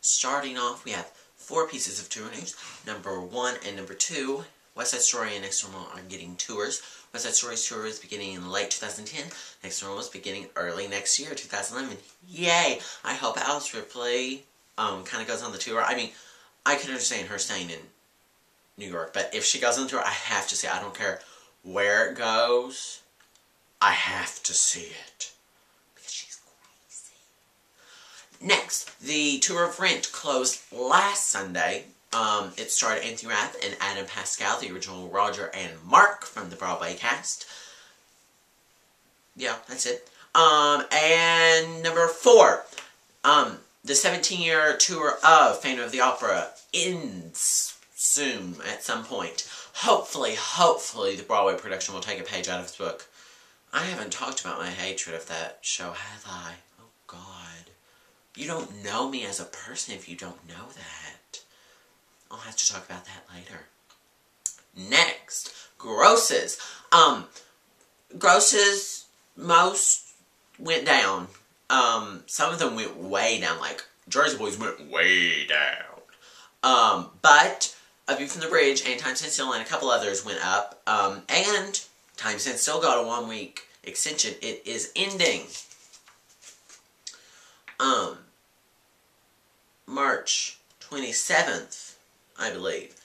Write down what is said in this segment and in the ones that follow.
Starting off, we have 4 pieces of tour news. Number 1 and number 2, West Side Story and Next Normal are getting tours. West Side Story's tour is beginning in late 2010. Next Normal is beginning early next year, 2011. Yay! I hope Alice Ripley kind of goes on the tour. I mean, I can understand her staying in New York, but if she goes on the tour, I have to see it. I don't care where it goes. I have to see it. Because she's crazy. Next, the tour of Rent closed last Sunday. It starred Anthony Rapp and Adam Pascal, the original Roger and Mark from the Broadway cast. Yeah, that's it. And number 4, the 17-year tour of Phantom of the Opera ends soon at some point. Hopefully, the Broadway production will take a page out of his book. I haven't talked about my hatred of that show, have I? Oh, God. You don't know me as a person if you don't know that. I'll have to talk about that later. Next, grosses. Grosses, most went down. Some of them went way down, like Jersey Boys went way down. But A View from the Bridge and Time Stand Still and a couple others went up. And Time Stand Still got a 1-week extension. It is ending March 27th, I believe.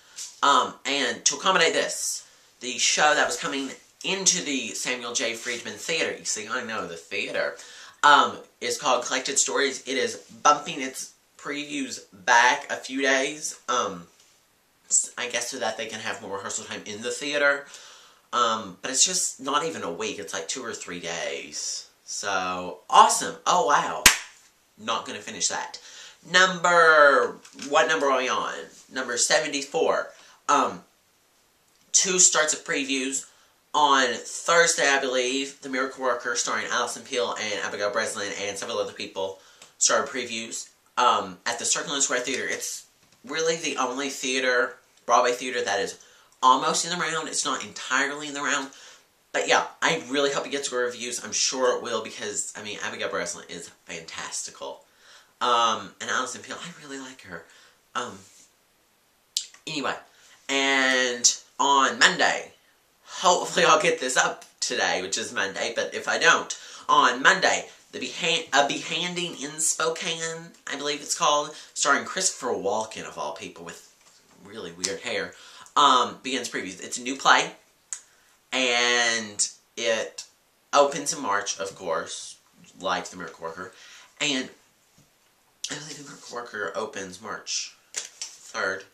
And to accommodate this, the show that was coming into the Samuel J. Friedman Theater, you see, I know the theater, is called Collected Stories. It is bumping its previews back a few days, I guess so that they can have more rehearsal time in the theater. But it's just not even a week. It's like 2 or 3 days. So, awesome. Oh, wow. Not going to finish that. What number are we on? Number 74. 2 starts of previews. On Thursday, I believe, The Miracle Worker, starring Alison Peel and Abigail Breslin and several other people, started previews at the Circle and Square Theater. It's really the only theater, Broadway theater, that is almost in the round. It's not entirely in the round. But yeah, I really hope it gets good reviews. I'm sure it will because, I mean, Abigail Breslin is fantastical. And Alison Peel, I really like her. Anyway, and on Monday, hopefully I'll get this up today, which is Monday, but if I don't, on Monday, A Behanding in Spokane, I believe it's called, starring Christopher Walken, of all people, with really weird hair, begins previews. It's a new play, and it opens in March, of course, like The Miracle Worker, and I believe The Miracle Worker opens March 3rd.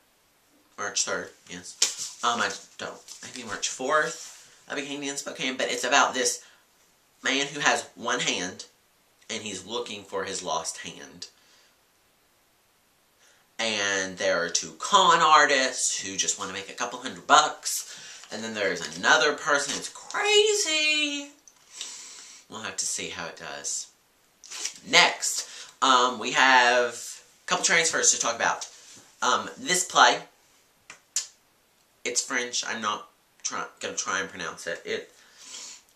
March 3rd, yes. I don't, maybe March 4th, A Behanding in Spokane, but it's about this man who has one hand, and he's looking for his lost hand. And there are 2 con artists who just want to make a couple $100, and then there's another person who's crazy. We'll have to see how it does. Next, we have a couple transfers to talk about. This play, it's French. I'm not going to try and pronounce it. It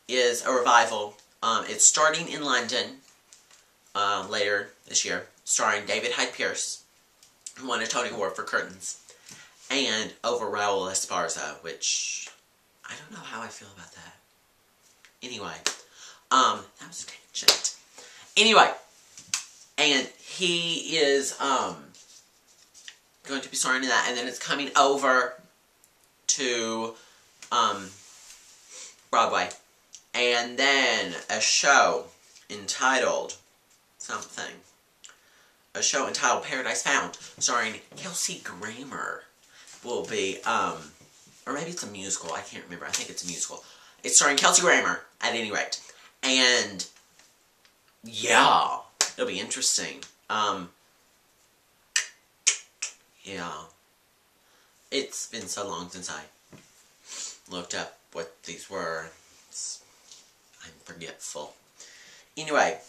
is a revival. It's starting in London later this year, starring David Hyde Pierce, who won a Tony Award for Curtains, and over Raul Esparza, which I don't know how I feel about that. Anyway, that was a tangent. Anyway, and he is going to be starring in that, and then it's coming over to Broadway. And then a show entitled something. A show entitled Paradise Found, starring Kelsey Grammer, will be, or maybe it's a musical, I can't remember, I think it's a musical. It's starring Kelsey Grammer, at any rate. And, yeah, it'll be interesting. Yeah. It's been so long since I looked up what these were. I'm forgetful. Anyway,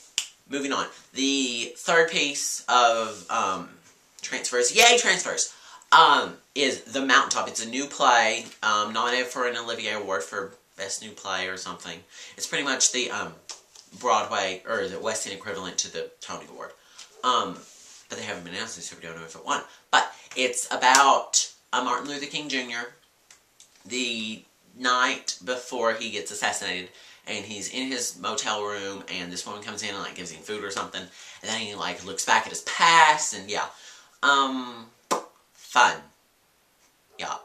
moving on. The third piece of transfers, yay transfers, is The Mountaintop. It's a new play, nominated for an Olivier Award for Best New Play or something. It's pretty much the Broadway, or the West End equivalent to the Tony Award. but they haven't been announced, so we don't know if it won. But it's about Martin Luther King Jr., the night before he gets assassinated, and he's in his motel room, and this woman comes in and, like, gives him food or something, and then he, like, looks back at his past, and, yeah. Fun. Yeah.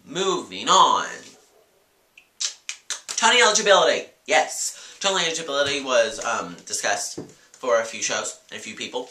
Moving on. Tony eligibility. Yes. Tony eligibility was, discussed for a few shows and a few people.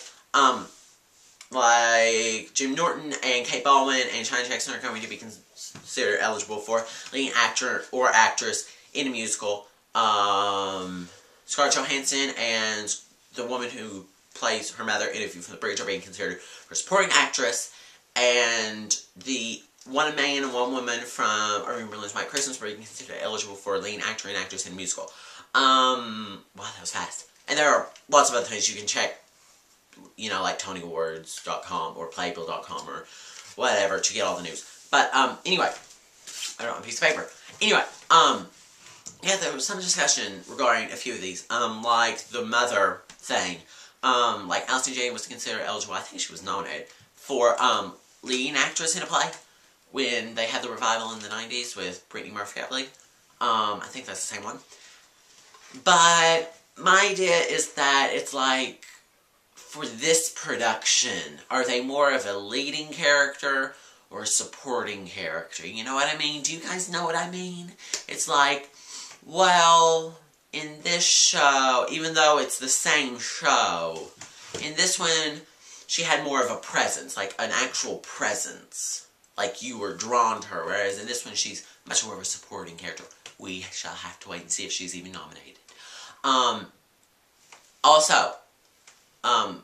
Like, Jim Norton and Kate Baldwin and China Jackson are going to be considered eligible for leading actor or actress in a musical. Scarlett Johansson and the woman who plays her mother in A View from the Bridge are being considered for supporting actress. And the one man and one woman from Irving Berlin's White Christmas were being considered eligible for leading actor and actress in a musical. Wow, that was fast. And there are lots of other things you can check, you know, like TonyAwards.com or Playbill.com or whatever to get all the news. But, anyway, I don't have a piece of paper. Anyway, yeah, there was some discussion regarding a few of these, like the mother thing. Like Allison Jane was considered eligible, I think she was nominated, for, leading actress in a play when they had the revival in the 90s with Brittany Murphy, I believe. I think that's the same one. But my idea is that it's like, for this production, are they more of a leading character or a supporting character? You know what I mean? Do you guys know what I mean? It's like, well, in this show, even though it's the same show, in this one, she had more of a presence, like an actual presence. Like you were drawn to her, whereas in this one, she's much more of a supporting character. We shall have to wait and see if she's even nominated. Also,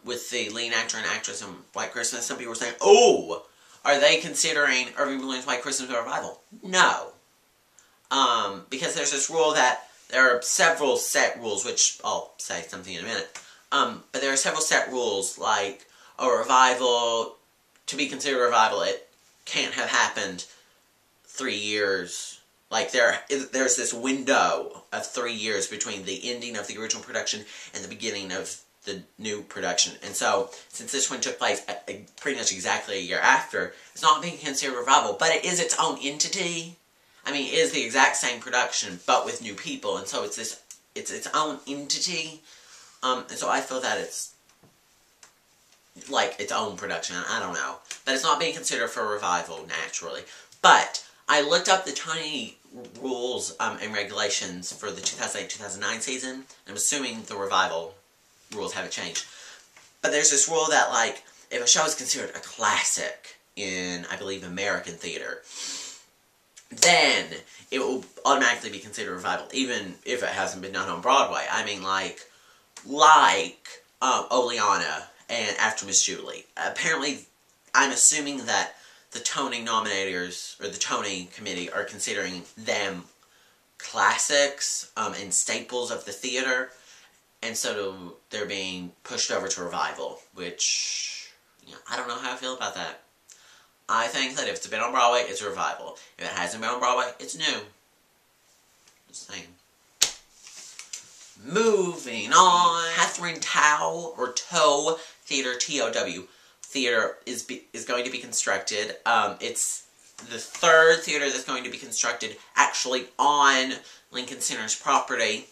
with the lead actor and actress in White Christmas, some people were saying, oh, are they considering Irving Berlin's White Christmas a revival? No. Because there's this rule that there are several set rules, which I'll say something in a minute. But there are several set rules, like a revival, to be considered a revival, it can't have happened 3 years. Like, there's this window of 3 years between the ending of the original production and the beginning of the new production. And so, since this one took place pretty much exactly a year after, it's not being considered a revival, but it is its own entity. I mean, it is the exact same production, but with new people, and so it's its own entity. And so I feel that it's like its own production. I don't know. But it's not being considered for a revival, naturally. But I looked up the Tony rules and regulations for the 2008-2009 season. And I'm assuming the revival rules haven't changed. But there's this rule that, like, if a show is considered a classic in, I believe, American theater, then it will automatically be considered a revival, even if it hasn't been done on Broadway. I mean, like Oleana and After Miss Julie. Apparently, I'm assuming that the Tony nominators, or the Tony committee, are considering them classics and staples of the theater, and so they're being pushed over to revival, which, you know, I don't know how I feel about that. I think that if it's been on Broadway, it's a revival. If it hasn't been on Broadway, it's new. Just saying. Moving on. Catherine Tow, or Tow Theater, T-O-W, theater is going to be constructed. It's the third theater that's going to be constructed actually on Lincoln Center's property.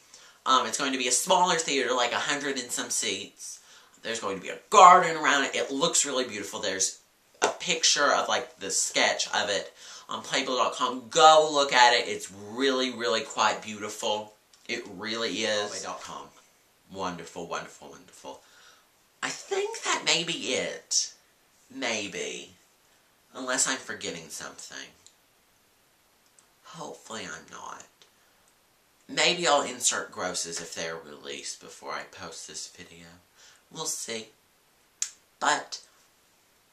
It's going to be a smaller theater, like 100 and some seats. There's going to be a garden around it. It looks really beautiful. There's a picture of, like, the sketch of it on Playbill.com. Go look at it. It's really, really quite beautiful. It really is. Playbill.com. Wonderful, wonderful, wonderful. I think that may be it. Maybe. Unless I'm forgetting something. Hopefully I'm not. Maybe I'll insert grosses if they're released before I post this video. We'll see. But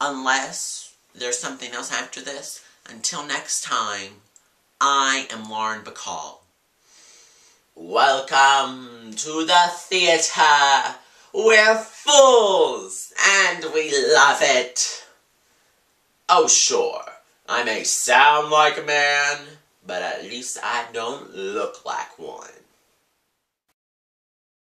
unless there's something else after this, until next time, I am Lauren Bacall. Welcome to the theater. We're fools, and we love it. Oh, sure, I may sound like a man, but at least I don't look like one.